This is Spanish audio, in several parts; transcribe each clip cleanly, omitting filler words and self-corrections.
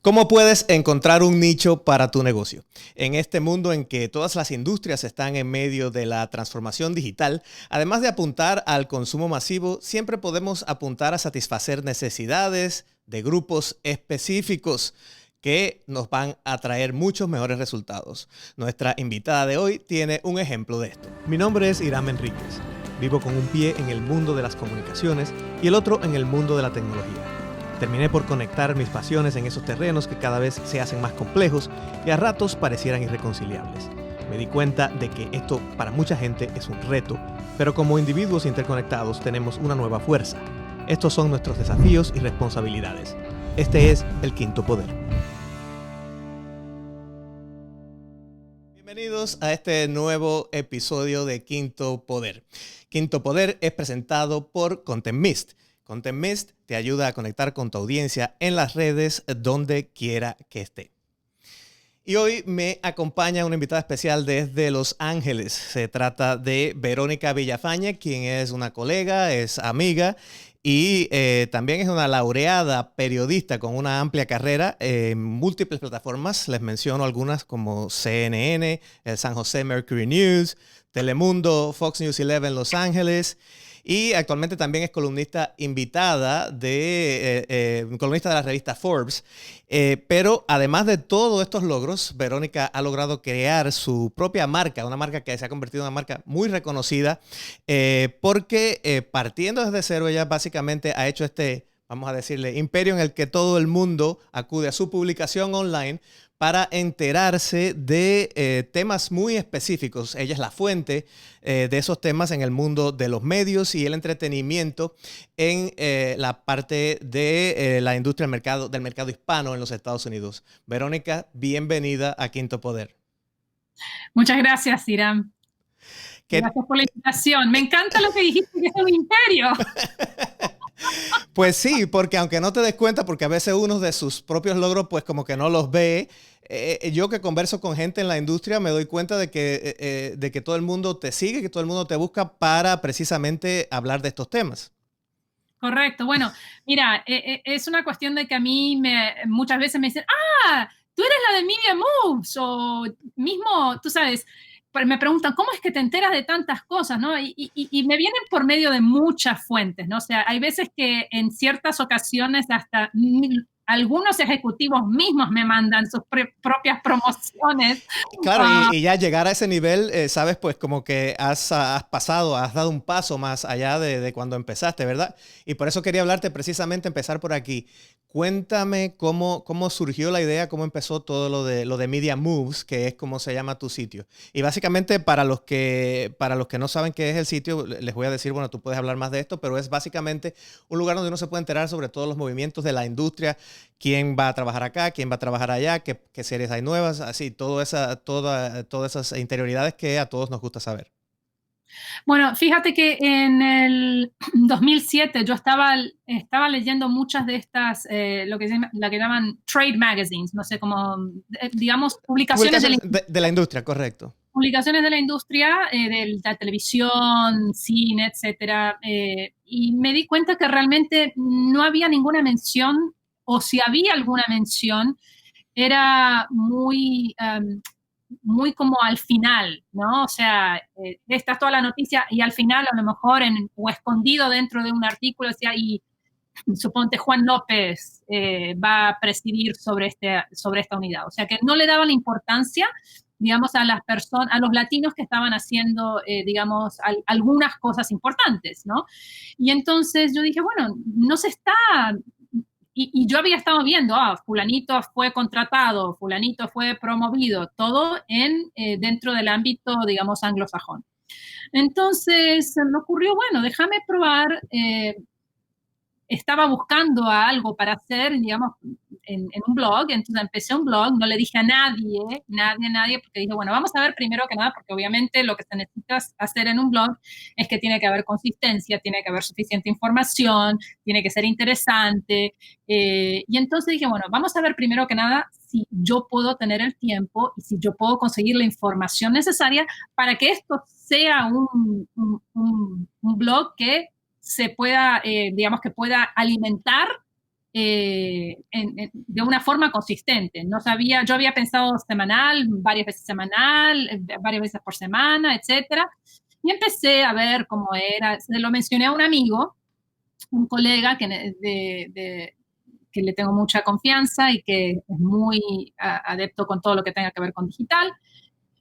¿Cómo puedes encontrar un nicho para tu negocio? En este mundo en que todas las industrias están en medio de la transformación digital, además de apuntar al consumo masivo, siempre podemos apuntar a satisfacer necesidades de grupos específicos que nos van a traer muchos mejores resultados. Nuestra invitada de hoy tiene un ejemplo de esto. Mi nombre es Irán Enríquez. Vivo con un pie en el mundo de las comunicaciones y el otro en el mundo de la tecnología. Terminé por conectar mis pasiones en esos terrenos que cada vez se hacen más complejos y a ratos parecieran irreconciliables. Me di cuenta de que esto para mucha gente es un reto, pero como individuos interconectados tenemos una nueva fuerza. Estos son nuestros desafíos y responsabilidades. Este es el Quinto Poder. Bienvenidos a este nuevo episodio de Quinto Poder. Quinto Poder es presentado por Content Mist. Content Mist te ayuda a conectar con tu audiencia en las redes donde quiera que esté. Y hoy me acompaña una invitada especial desde Los Ángeles. Se trata de Verónica Villafañe, quien es una colega, es amiga y también es una laureada periodista con una amplia carrera en múltiples plataformas. Les menciono algunas como CNN, el San José Mercury News, Telemundo, Fox News 11 Los Ángeles. Y actualmente también es columnista invitada columnista de la revista Forbes. Pero además de todos estos logros, Verónica ha logrado crear su propia marca, una marca que se ha convertido en una marca muy reconocida, porque partiendo desde cero, ella básicamente ha hecho vamos a decirle, imperio en el que todo el mundo acude a su publicación online para enterarse de temas muy específicos. Ella es la fuente de esos temas en el mundo de los medios y el entretenimiento en la parte de la industria del mercado hispano en los Estados Unidos. Verónica, bienvenida a Quinto Poder. Muchas gracias, Irán. Gracias por la invitación. Me encanta lo que dijiste, que es un imperio. Pues sí, porque aunque no te des cuenta, porque a veces uno de sus propios logros pues como que no los ve. Yo que converso con gente en la industria me doy cuenta de que todo el mundo te sigue, que todo el mundo te busca para precisamente hablar de estos temas. Correcto. Bueno, mira, es una cuestión de que a mí muchas veces me dicen, tú eres la de Media Moves, o mismo, tú sabes, me preguntan, ¿cómo es que te enteras de tantas cosas, no? Y me vienen por medio de muchas fuentes, ¿no? O sea, hay veces que en ciertas ocasiones hasta algunos ejecutivos mismos me mandan sus propias promociones. Claro, y ya llegar a ese nivel, sabes, pues como que has dado un paso más allá de cuando empezaste, ¿verdad? Y por eso quería hablarte precisamente, empezar por aquí. Cuéntame cómo surgió la idea, cómo empezó todo lo de Media Moves, que es como se llama tu sitio. Y básicamente para los que no saben qué es el sitio, les voy a decir, bueno, tú puedes hablar más de esto, pero es básicamente un lugar donde uno se puede enterar sobre todos los movimientos de la industria, quién va a trabajar acá, quién va a trabajar allá, qué series hay nuevas, así, todas esas interioridades que a todos nos gusta saber. Bueno, fíjate que en el 2007 yo estaba leyendo muchas de estas, lo que llaman trade magazines, no sé, como, digamos, publicaciones de la industria, correcto. Publicaciones de la industria, de la televisión, cine, etcétera, y me di cuenta que realmente no había ninguna mención, o si había alguna mención, era muy como al final, ¿no? O sea, esta es toda la noticia y al final a lo mejor o escondido dentro de un artículo decía, y suponte Juan López va a presidir sobre esta unidad. O sea, que no le daba la importancia, digamos, a las personas, a los latinos que estaban haciendo, digamos, algunas cosas importantes, ¿no? Y entonces yo dije, bueno, no se está. Y yo había estado viendo, fulanito fue contratado, fulanito fue promovido, todo dentro del ámbito, digamos, anglosajón. Entonces me ocurrió, bueno, déjame probar. Estaba buscando algo para hacer, digamos, en un blog, entonces empecé un blog, no le dije a nadie, porque dije, bueno, vamos a ver primero que nada, porque obviamente lo que se necesita hacer en un blog es que tiene que haber consistencia, tiene que haber suficiente información, tiene que ser interesante, y entonces dije, bueno, vamos a ver primero que nada si yo puedo tener el tiempo y si yo puedo conseguir la información necesaria para que esto sea un blog que se pueda, digamos, que pueda alimentar de una forma consistente. No sabía, yo había pensado semanal, varias veces semanal, varias veces por semana, etcétera. Y empecé a ver cómo era. Se lo mencioné a un amigo, un colega que le tengo mucha confianza y que es muy adepto con todo lo que tenga que ver con digital.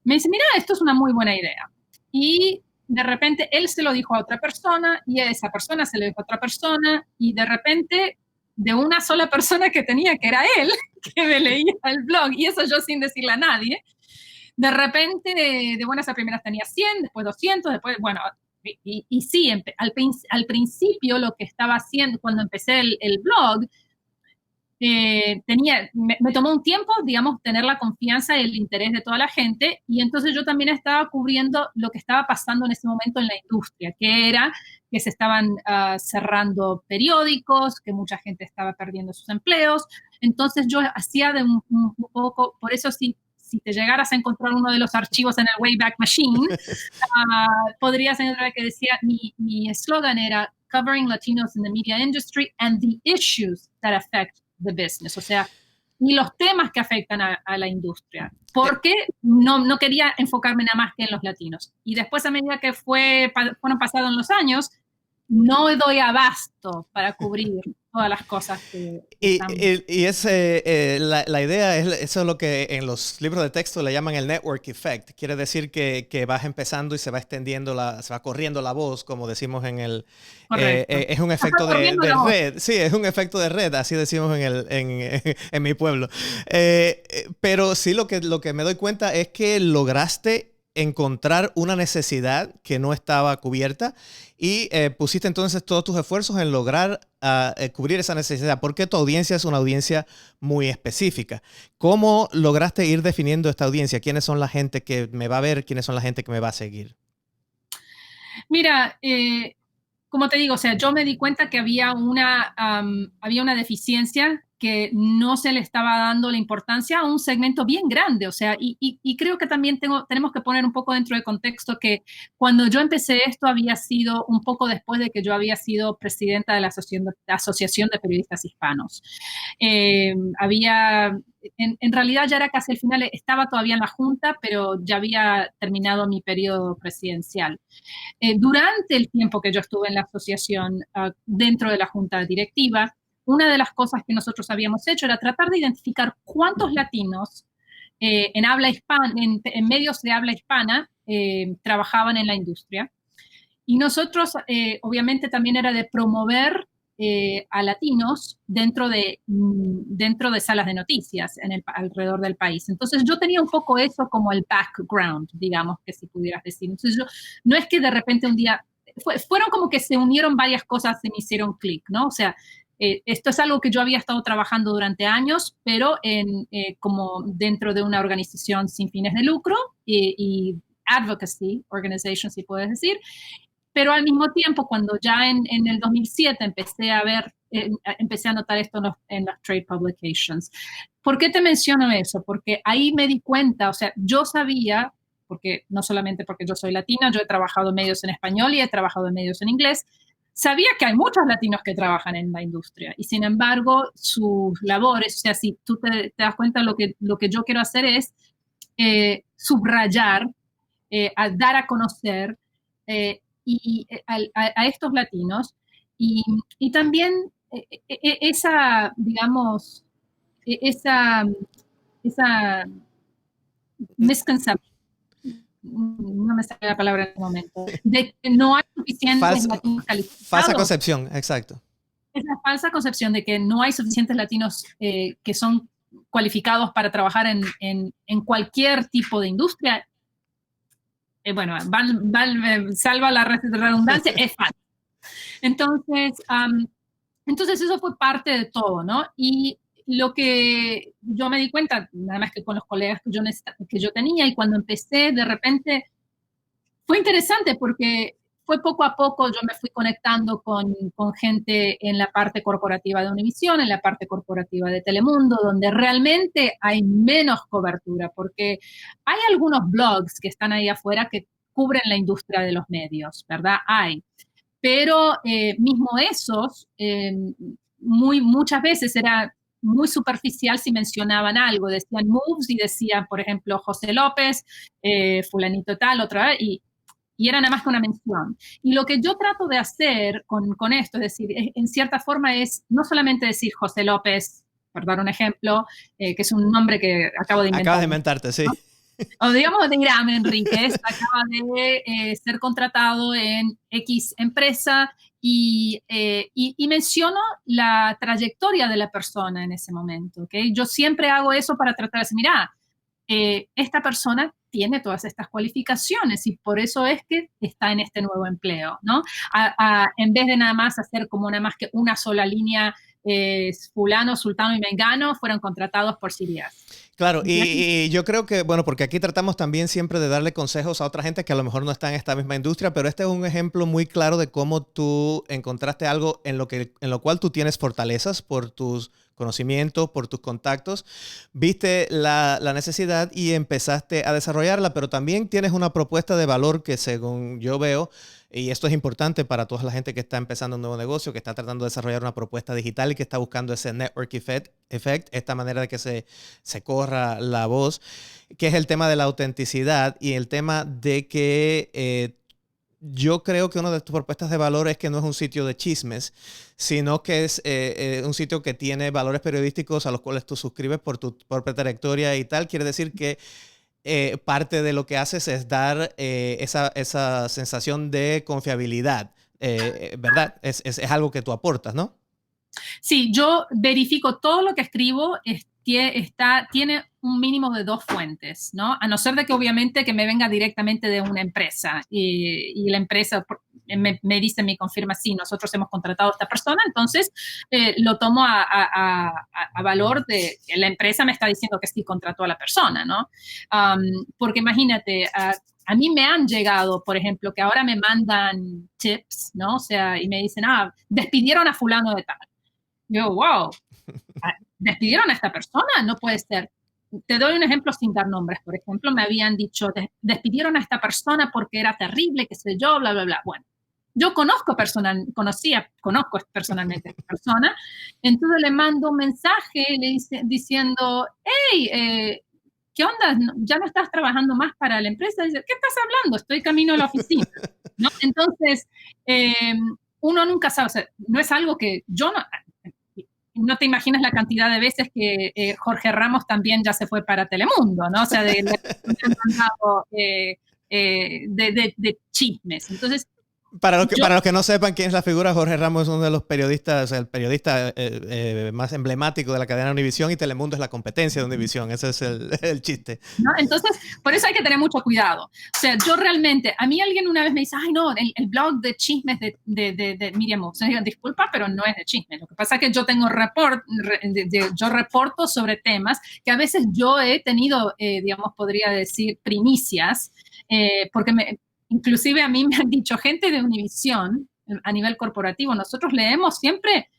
Me dice, mira, esto es una muy buena idea. Y de repente él se lo dijo a otra persona y esa persona se lo dijo a otra persona y de repente de una sola persona que tenía, que era él, que me leía el blog, y eso yo sin decirle a nadie, de repente de buenas a primeras tenía 100, después 200, después, bueno, y sí, al principio lo que estaba haciendo cuando empecé el blog, me tomó un tiempo, digamos, tener la confianza y el interés de toda la gente, y entonces yo también estaba cubriendo lo que estaba pasando en ese momento en la industria, que era que se estaban cerrando periódicos, que mucha gente estaba perdiendo sus empleos, entonces yo hacía de un poco, por eso si te llegaras a encontrar uno de los archivos en el Wayback Machine, podrías encontrar que decía, mi eslogan era Covering Latinos in the Media Industry and the Issues that Affect the Business, o sea, y los temas que afectan a la industria, porque no quería enfocarme nada más que en los latinos. Y después, a medida que fueron pasados los años, no doy abasto para cubrir todas las cosas que la idea es, eso es lo que en los libros de texto le llaman el network effect. Quiere decir que vas empezando y se va extendiendo, se va corriendo la voz, como decimos en el... es un efecto de red. Sí, es un efecto de red, así decimos en mi pueblo. Pero sí, lo que me doy cuenta es que lograste encontrar una necesidad que no estaba cubierta y pusiste entonces todos tus esfuerzos en lograr cubrir esa necesidad, porque tu audiencia es una audiencia muy específica. ¿Cómo lograste ir definiendo esta audiencia? ¿Quiénes son la gente que me va a ver? ¿Quiénes son la gente que me va a seguir? Mira, como te digo, o sea, yo me di cuenta que había una deficiencia, que no se le estaba dando la importancia a un segmento bien grande, o sea, y creo que también tenemos que poner un poco dentro de contexto que cuando yo empecé esto había sido un poco después de que yo había sido presidenta de la Asociación de Periodistas Hispanos. En realidad ya era casi el final, estaba todavía en la Junta, pero ya había terminado mi periodo presidencial. Durante el tiempo que yo estuve en la asociación, dentro de la Junta Directiva, una de las cosas que nosotros habíamos hecho era tratar de identificar cuántos latinos en medios de habla hispana trabajaban en la industria. Y nosotros, obviamente, también era de promover a latinos dentro de salas de noticias alrededor del país. Entonces yo tenía un poco eso como el background, digamos, que si pudieras decir. Entonces no es que de repente un día, fueron como que se unieron varias cosas y me hicieron clic, ¿no? O sea, esto es algo que yo había estado trabajando durante años, pero como dentro de una organización sin fines de lucro y advocacy organization, si puedes decir. Pero al mismo tiempo, cuando ya en el 2007 empecé a notar esto en los trade publications. ¿Por qué te menciono eso? Porque ahí me di cuenta, o sea, yo sabía, porque no solamente porque yo soy latina, yo he trabajado en medios en español y he trabajado en medios en inglés, sabía que hay muchos latinos que trabajan en la industria y sin embargo sus labores, o sea, si tú te das cuenta, lo que yo quiero hacer es subrayar, dar a conocer a estos latinos y también esa, digamos, esa misconception, no me sale la palabra en este momento, de que no hay suficientes latinos calificados. Falsa concepción, exacto. Esa falsa concepción de que no hay suficientes latinos que son cualificados para trabajar en cualquier tipo de industria. Bueno, salva la redundancia, es falso. Entonces eso fue parte de todo, ¿no? Y lo que yo me di cuenta, nada más que con los colegas que yo tenía, y cuando empecé, de repente, fue interesante porque fue poco a poco, yo me fui conectando con gente en la parte corporativa de Univisión, en la parte corporativa de Telemundo, donde realmente hay menos cobertura, porque hay algunos blogs que están ahí afuera que cubren la industria de los medios, ¿verdad? Hay. Pero mismo esos muchas veces era muy superficial si mencionaban algo, decían moves y decían, por ejemplo, José López, fulanito tal, otra vez, y era nada más que una mención. Y lo que yo trato de hacer con esto, es decir, en cierta forma es no solamente decir José López, por dar un ejemplo, que es un nombre que acabo de inventar. Acabas de inventarte, sí. ¿No? O digamos de Irán Enríquez, acaba de ser contratado en X empresa y menciono la trayectoria de la persona en ese momento. ¿Okay? Yo siempre hago eso para tratar de decir, mira, esta persona tiene todas estas cualificaciones y por eso es que está en este nuevo empleo, ¿no? En vez de nada más hacer como nada más que una sola línea, fulano, sultano y mengano fueron contratados por Sirias. Claro, y yo creo que, bueno, porque aquí tratamos también siempre de darle consejos a otra gente que a lo mejor no está en esta misma industria, pero este es un ejemplo muy claro de cómo tú encontraste algo en lo cual tú tienes fortalezas por tus conocimientos, por tus contactos, viste la necesidad y empezaste a desarrollarla, pero también tienes una propuesta de valor que según yo veo, y esto es importante para toda la gente que está empezando un nuevo negocio, que está tratando de desarrollar una propuesta digital y que está buscando ese network effect, esta manera de que se corra la voz, que es el tema de la autenticidad y el tema de que yo creo que una de tus propuestas de valor es que no es un sitio de chismes, sino que es un sitio que tiene valores periodísticos a los cuales tú suscribes por tu propia trayectoria y tal. Quiere decir que parte de lo que haces es dar esa sensación de confiabilidad, ¿verdad? Es algo que tú aportas, ¿no? Sí, yo verifico todo lo que escribo, tiene un mínimo de 2 fuentes, ¿no? A no ser de que obviamente que me venga directamente de una empresa y la empresa me dice, me confirma, sí, nosotros hemos contratado a esta persona, entonces lo tomo a valor de que la empresa me está diciendo que sí contrató a la persona, ¿no? Porque imagínate, a mí me han llegado, por ejemplo, que ahora me mandan tips, ¿no? O sea, y me dicen, despidieron a fulano de tal. Yo, wow, ¿despidieron a esta persona? No puede ser. Te doy un ejemplo sin dar nombres. Por ejemplo, me habían dicho, despidieron a esta persona porque era terrible, qué sé yo, bla, bla, bla. Bueno, yo conozco personalmente a esta persona, entonces le mando un mensaje diciendo, hey, ¿qué onda? ¿Ya no estás trabajando más para la empresa? Dice, ¿qué estás hablando? Estoy camino a la oficina, ¿no? Entonces, uno nunca sabe, o sea, no es algo que yo no te imaginas la cantidad de veces que Jorge Ramos también ya se fue para Telemundo, ¿no? O sea, de chismes. Entonces, para los que no sepan quién es la figura, Jorge Ramos es uno de los periodistas, o sea, el periodista más emblemático de la cadena Univisión, y Telemundo es la competencia de Univisión. Ese es el chiste. ¿No? Entonces, por eso hay que tener mucho cuidado. O sea, yo realmente, a mí alguien una vez me dice, ay, no, el blog de chismes de Miriam Moves. Digo, disculpa, pero no es de chismes. Lo que pasa es que yo tengo yo reporto sobre temas que a veces yo he tenido, digamos, podría decir, primicias, porque inclusive a mí me han dicho gente de Univisión a nivel corporativo, nosotros leemos siempre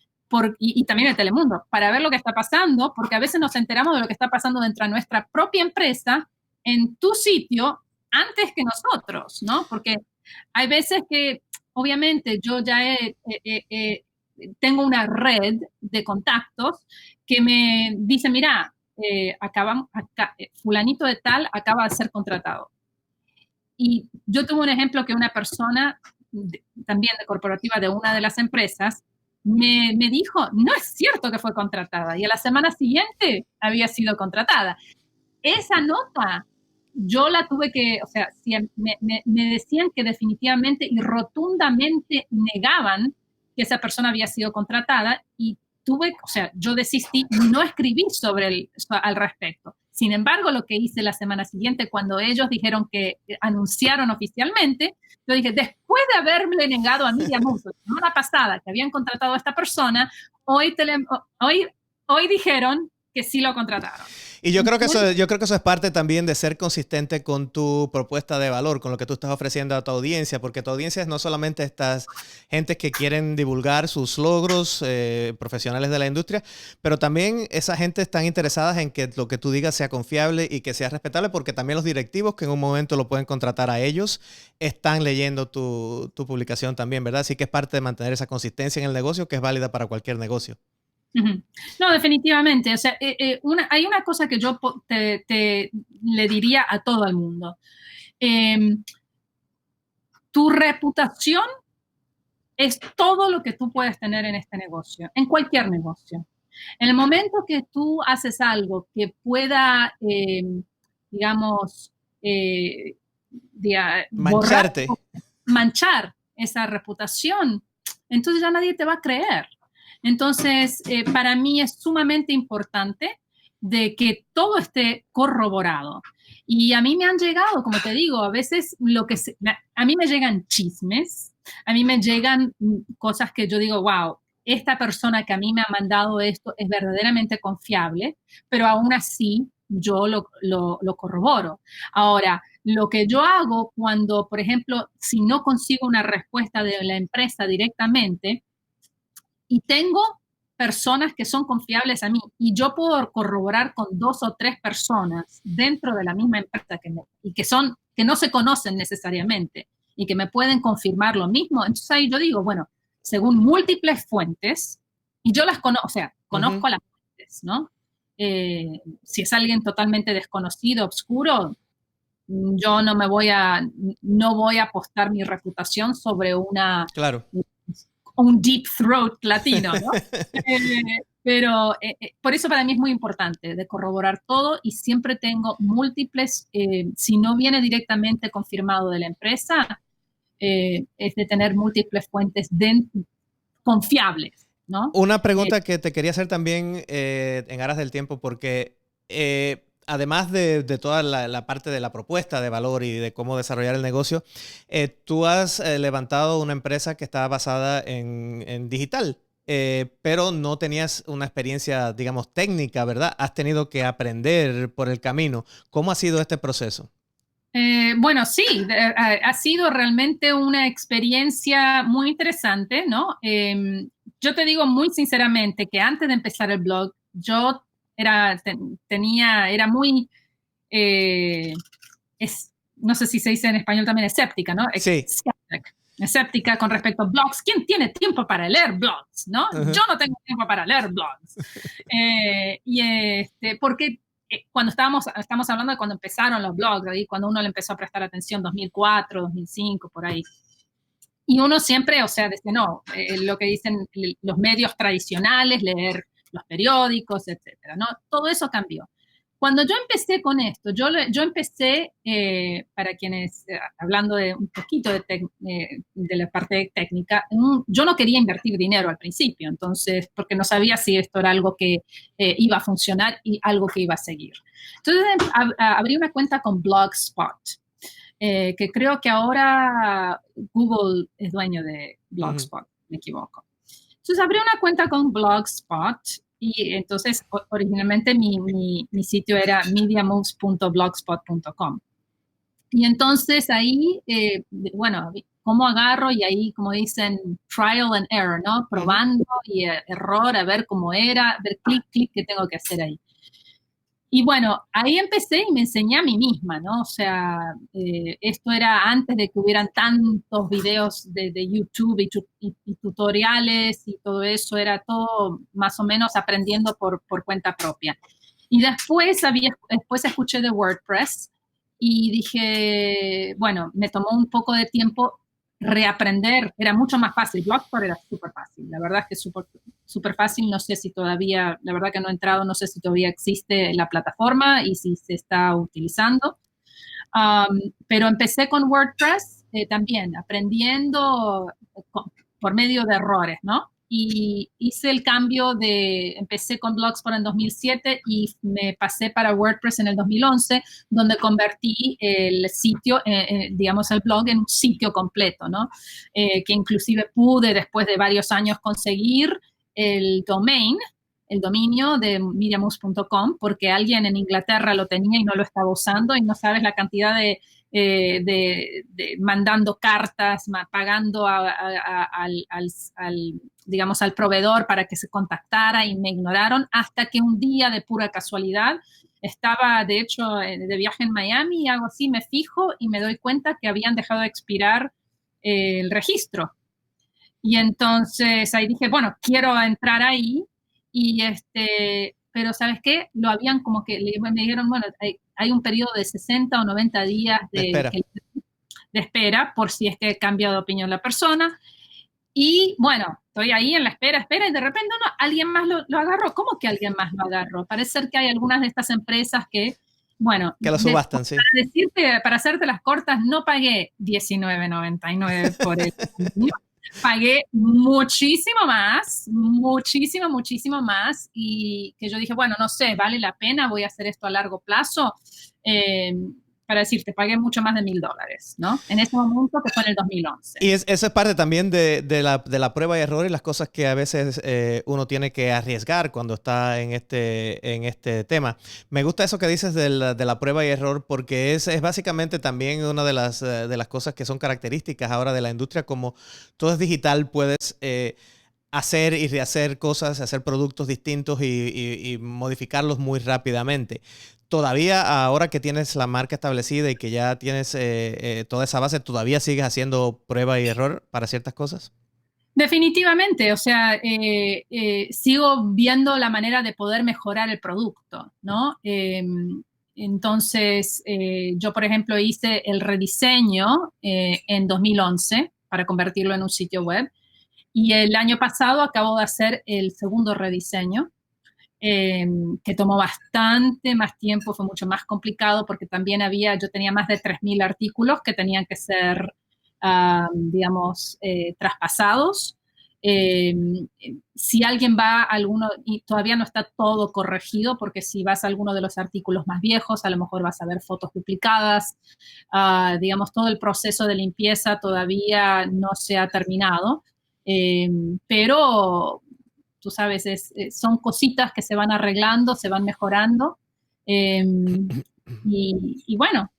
y también el Telemundo, para ver lo que está pasando, porque a veces nos enteramos de lo que está pasando dentro de nuestra propia empresa en tu sitio antes que nosotros, ¿no? Porque hay veces que, obviamente, yo ya tengo una red de contactos que me dicen, mira, fulanito de tal acaba de ser contratado. Y yo tuve un ejemplo que una persona, también de corporativa de una de las empresas, me dijo, no es cierto que fue contratada. Y a la semana siguiente había sido contratada. Esa nota, yo la tuve que, o sea, me decían que definitivamente y rotundamente negaban que esa persona había sido contratada y o sea, yo desistí, no escribí al respecto. Sin embargo, lo que hice la semana siguiente, cuando ellos dijeron que anunciaron oficialmente, yo dije, después de haberme negado a Miriam Moves la semana pasada que habían contratado a esta persona, hoy dijeron que sí lo contrataron. Y yo creo que eso es parte también de ser consistente con tu propuesta de valor, con lo que tú estás ofreciendo a tu audiencia, porque tu audiencia es no solamente estas gentes que quieren divulgar sus logros profesionales de la industria, pero también esa gente están interesadas en que lo que tú digas sea confiable y que sea respetable, porque también los directivos que en un momento lo pueden contratar a ellos están leyendo tu publicación también, ¿verdad? Así que es parte de mantener esa consistencia en el negocio que es válida para cualquier negocio. Ujú. No, definitivamente. O sea, hay una cosa que yo le diría a todo el mundo. Eh, Tu reputación es todo lo que tú puedes tener en este negocio, en cualquier negocio. En el momento que tú haces algo que pueda, digamos, eh, borrar, Mancharte. manchar esa reputación, entonces ya nadie te va a creer. Entonces, para mí es sumamente importante de que todo esté corroborado. Y a mí me han llegado, como te digo, a veces a mí me llegan chismes, a mí me llegan cosas que yo digo, wow, esta persona que a mí me ha mandado esto es verdaderamente confiable, pero aún así yo lo corroboro. Ahora, lo que yo hago cuando, por ejemplo, si no consigo una respuesta de la empresa directamente y tengo personas que son confiables a mí y yo puedo corroborar con 2 o 3 personas dentro de la misma empresa que no se conocen necesariamente y que me pueden confirmar lo mismo, entonces ahí yo digo, bueno, según múltiples fuentes, y yo las conozco, o sea, conozco a las fuentes, ¿no? Si es alguien totalmente desconocido, obscuro, yo no voy a apostar mi reputación sobre Claro. un deep throat latino, ¿no? Pero por eso para mí es muy importante de corroborar todo y siempre tengo múltiples, si no viene directamente confirmado de la empresa, es de tener múltiples fuentes confiables, ¿no? Una pregunta que te quería hacer también en aras del tiempo, porque además de toda la parte de la propuesta de valor y de cómo desarrollar el negocio, tú has levantado una empresa que está basada en digital, pero no tenías una experiencia, digamos, técnica, ¿verdad? Has tenido que aprender por el camino. ¿Cómo ha sido este proceso? Bueno, sí, ha sido realmente una experiencia muy interesante, ¿no? Yo te digo muy sinceramente que antes de empezar el blog, yo era muy, eh, no sé si se dice en español también, escéptica, ¿no? Sí. Escéptica con respecto a blogs. ¿Quién tiene tiempo para leer blogs, no? Yo Uh-huh. no tengo tiempo para leer blogs. Porque cuando estamos hablando de cuando empezaron los blogs, ahí, cuando uno le empezó a prestar atención, 2004, 2005, por ahí. Y uno siempre, o sea, desde no, lo que dicen los medios tradicionales, leer los periódicos, etcétera, ¿no? Todo eso cambió. Cuando yo empecé con esto, yo empecé, para quienes, hablando de un poquito de la parte técnica, yo no quería invertir dinero al principio, entonces, porque no sabía si esto era algo que iba a funcionar y algo que iba a seguir. Entonces, abrí una cuenta con Blogspot, que creo que ahora Google es dueño de Uh-huh. Blogspot, me equivoco. Entonces abrí una cuenta con Blogspot y entonces originalmente mi sitio era mediamoves.blogspot.com. Y entonces ahí, bueno, cómo agarro y ahí, como dicen, trial and error, ¿no? Uh-huh. Probando y error, a ver cómo era, ver clic, clic, qué tengo que hacer ahí. Y bueno, ahí empecé y me enseñé a mí misma, ¿no? O sea, esto era antes de que hubieran tantos videos de YouTube y tutoriales y todo eso, era todo más o menos aprendiendo por cuenta propia. Y después escuché de WordPress y dije, bueno, me tomó un poco de tiempo reaprender, era mucho más fácil. Blogspot era súper fácil, la verdad es que es súper fácil, no sé si todavía, la verdad que no he entrado, no sé si todavía existe la plataforma y si se está utilizando. Pero empecé con WordPress también, aprendiendo por medio de errores, ¿no? Y hice el cambio empecé con Blogspot en 2007 y me pasé para WordPress en el 2011, donde convertí el sitio, digamos el blog, en un sitio completo, ¿no? Que inclusive pude después de varios años conseguir el dominio de mediamoves.com, porque alguien en Inglaterra lo tenía y no lo estaba usando y no sabes la cantidad de mandando cartas, pagando digamos, al proveedor para que se contactara y me ignoraron hasta que un día de pura casualidad estaba, de hecho, de viaje en Miami y algo así, me fijo y me doy cuenta que habían dejado de expirar el registro. Y entonces ahí dije, bueno, quiero entrar ahí Pero ¿sabes qué? Lo habían como que, me dijeron, bueno, hay un periodo de 60 o 90 días de espera por si es que cambia de opinión la persona. Y bueno, estoy ahí en la espera, y de repente alguien más lo agarró. ¿Cómo que alguien más lo agarró? Parece ser que hay algunas de estas empresas que, bueno, que lo subastan, sí. Para decirte, para hacerte las cortas, no pagué $19.99 por el envío. Pagué muchísimo más, muchísimo más, y que yo dije, bueno, no sé, vale la pena, voy a hacer esto a largo plazo. Para decirte, pagué mucho más de $1,000, ¿no? En ese momento, que fue en el 2011. Y eso es parte también de la prueba y error y las cosas que a veces uno tiene que arriesgar cuando está en este tema. Me gusta eso que dices de la prueba y error, porque es básicamente también una de las cosas que son características ahora de la industria. Como todo es digital, puedes hacer y rehacer cosas, hacer productos distintos y modificarlos muy rápidamente. Todavía, ahora que tienes la marca establecida y que ya tienes toda esa base, ¿todavía sigues haciendo prueba y error para ciertas cosas? Definitivamente, o sea, sigo viendo la manera de poder mejorar el producto, ¿no? Entonces, yo, por ejemplo, hice el rediseño en 2011 para convertirlo en un sitio web, y el año pasado acabo de hacer el segundo rediseño, que tomó bastante más tiempo, fue mucho más complicado porque también yo tenía más de 3.000 artículos que tenían que ser, digamos, traspasados. Si alguien va a alguno, y todavía no está todo corregido, porque si vas a alguno de los artículos más viejos, a lo mejor vas a ver fotos duplicadas, digamos, todo el proceso de limpieza todavía no se ha terminado, pero tú sabes, son cositas que se van arreglando, se van mejorando. Y bueno,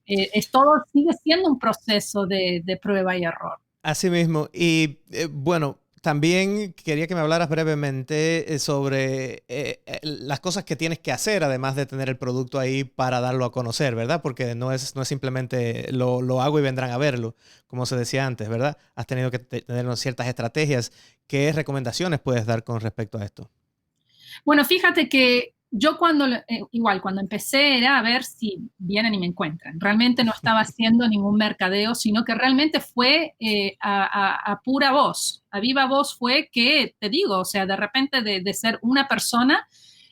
todo sigue siendo un proceso de prueba y error. Así mismo. Y bueno, también quería que me hablaras brevemente sobre las cosas que tienes que hacer, además de tener el producto ahí para darlo a conocer, ¿verdad? Porque no es simplemente lo hago y vendrán a verlo, como se decía antes, ¿verdad? Has tenido que tener ciertas estrategias. ¿Qué recomendaciones puedes dar con respecto a esto? Bueno, fíjate que yo igual cuando empecé era a ver si vienen y me encuentran. Realmente no estaba haciendo ningún mercadeo, sino que realmente fue a pura voz. A viva voz fue que, te digo, o sea, de repente de ser una persona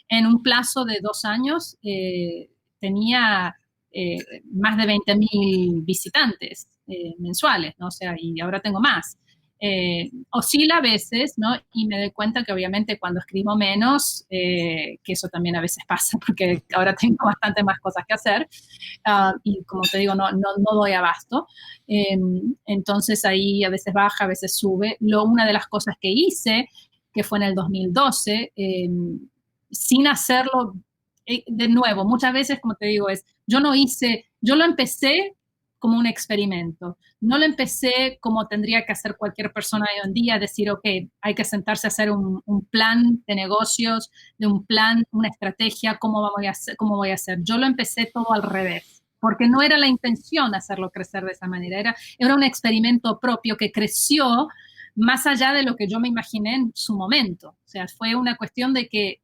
en un plazo de 2 años, tenía más de 20.000 visitantes mensuales, ¿no? O sea, y ahora tengo más. Oscila a veces, ¿no? Y me doy cuenta que obviamente cuando escribo menos, que eso también a veces pasa, porque ahora tengo bastante más cosas que hacer, y como te digo, no doy abasto. Entonces ahí a veces baja, a veces sube. Una de las cosas que hice, que fue en el 2012, sin hacerlo, de nuevo, muchas veces, como te digo, yo lo empecé como un experimento. No lo empecé como tendría que hacer cualquier persona hoy en día, decir, ok, hay que sentarse a hacer un plan de negocios, de un plan, una estrategia, cómo voy a hacer. Yo lo empecé todo al revés, porque no era la intención hacerlo crecer de esa manera, era un experimento propio que creció más allá de lo que yo me imaginé en su momento. O sea, fue una cuestión de que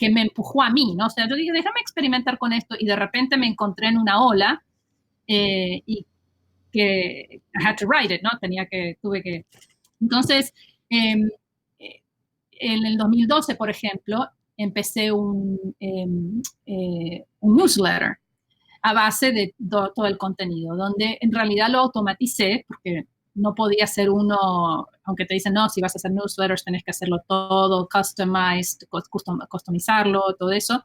me empujó a mí, ¿no? O sea, yo dije, déjame experimentar con esto, y de repente me encontré en una ola, y que I had to write it, ¿no? Tuve que. Entonces, en el 2012, por ejemplo, empecé un newsletter a base de todo el contenido, donde en realidad lo automaticé, porque no podía ser uno, aunque te dicen, no, si vas a hacer newsletters tenés que hacerlo todo customized, customizarlo, todo eso,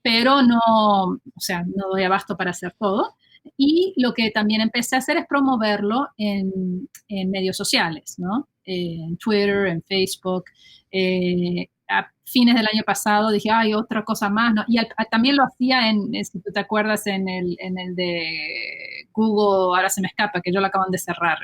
pero no, o sea, no doy abasto para hacer todo. Y lo que también empecé a hacer es promoverlo en medios sociales, ¿no? En Twitter, en Facebook. A fines del año pasado dije, hay otra cosa más, ¿no? Y también lo hacía si tú te acuerdas, en el de Google, ahora se me escapa, que yo lo acaban de cerrar.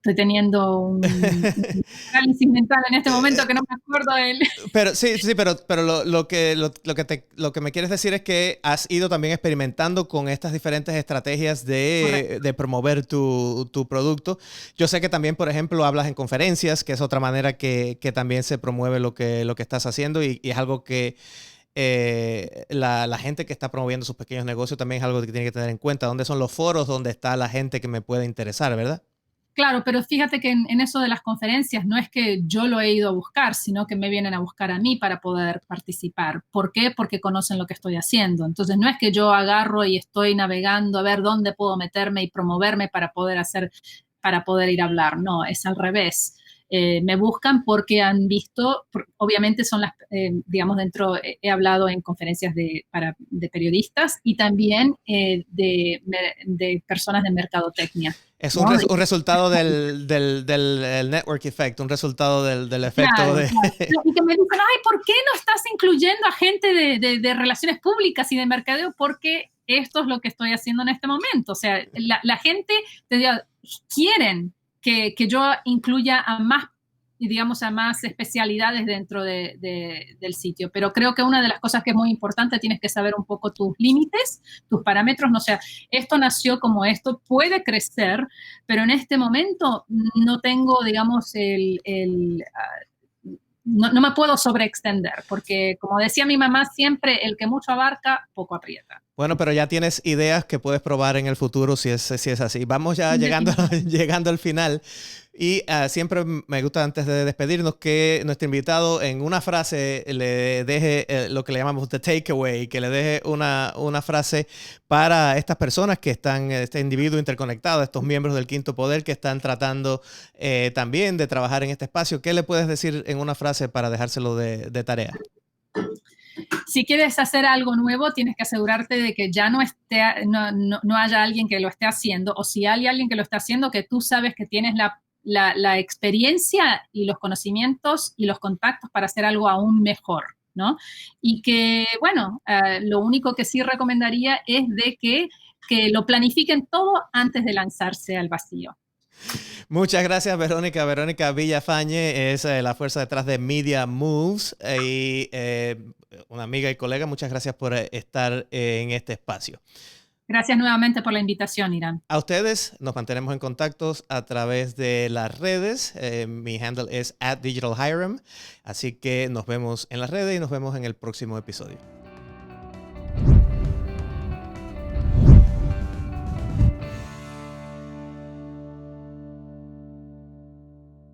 Estoy teniendo un análisis mental en este momento que no me acuerdo de él. Pero sí, pero lo que me quieres decir es que has ido también experimentando con estas diferentes estrategias de promover tu producto. Yo sé que también, por ejemplo, hablas en conferencias, que es otra manera que también se promueve lo que estás haciendo y es algo que la gente que está promoviendo sus pequeños negocios también es algo que tiene que tener en cuenta. ¿Dónde son los foros donde está la gente que me puede interesar, verdad? Claro, pero fíjate que en eso de las conferencias no es que yo lo he ido a buscar, sino que me vienen a buscar a mí para poder participar. ¿Por qué? Porque conocen lo que estoy haciendo. Entonces no es que yo agarro y estoy navegando a ver dónde puedo meterme y promoverme para poder ir a hablar. No, es al revés. Me buscan porque han visto, obviamente son digamos, he hablado en conferencias de periodistas y también de personas de mercadotecnia. Es ¿no? un resultado del network effect, un resultado del efecto Claro, de... claro. Y que me dicen, ay, ¿por qué no estás incluyendo a gente de relaciones públicas y de mercadeo? Porque esto es lo que estoy haciendo en este momento. O sea, la gente, te digo, quieren que yo incluya a más, digamos, a más especialidades dentro del sitio. Pero creo que una de las cosas que es muy importante, tienes que saber un poco tus límites, tus parámetros. No, o sea, esto nació como esto, puede crecer, pero en este momento no tengo, digamos, no me puedo sobreextender, porque como decía mi mamá siempre, el que mucho abarca, poco aprieta. Bueno, pero ya tienes ideas que puedes probar en el futuro si es así. Vamos ya llegando al final. Y siempre me gusta, antes de despedirnos, que nuestro invitado en una frase le deje lo que le llamamos the takeaway, que le deje una frase para estas personas que están, este individuo interconectado, estos miembros del Quinto Poder que están tratando también de trabajar en este espacio. ¿Qué le puedes decir en una frase para dejárselo de tarea? Si quieres hacer algo nuevo, tienes que asegurarte de que ya no haya alguien que lo esté haciendo, o si hay alguien que lo está haciendo, que tú sabes que tienes la experiencia y los conocimientos y los contactos para hacer algo aún mejor, ¿no? Y que, bueno, lo único que sí recomendaría es de que lo planifiquen todo antes de lanzarse al vacío. Muchas gracias, Verónica. Verónica Villafañe es la fuerza detrás de Media Moves y una amiga y colega. Muchas gracias por estar en este espacio. Gracias nuevamente por la invitación, Irán. A ustedes nos mantenemos en contacto a través de las redes. Mi handle es @digitalhirem. Así que nos vemos en las redes y nos vemos en el próximo episodio.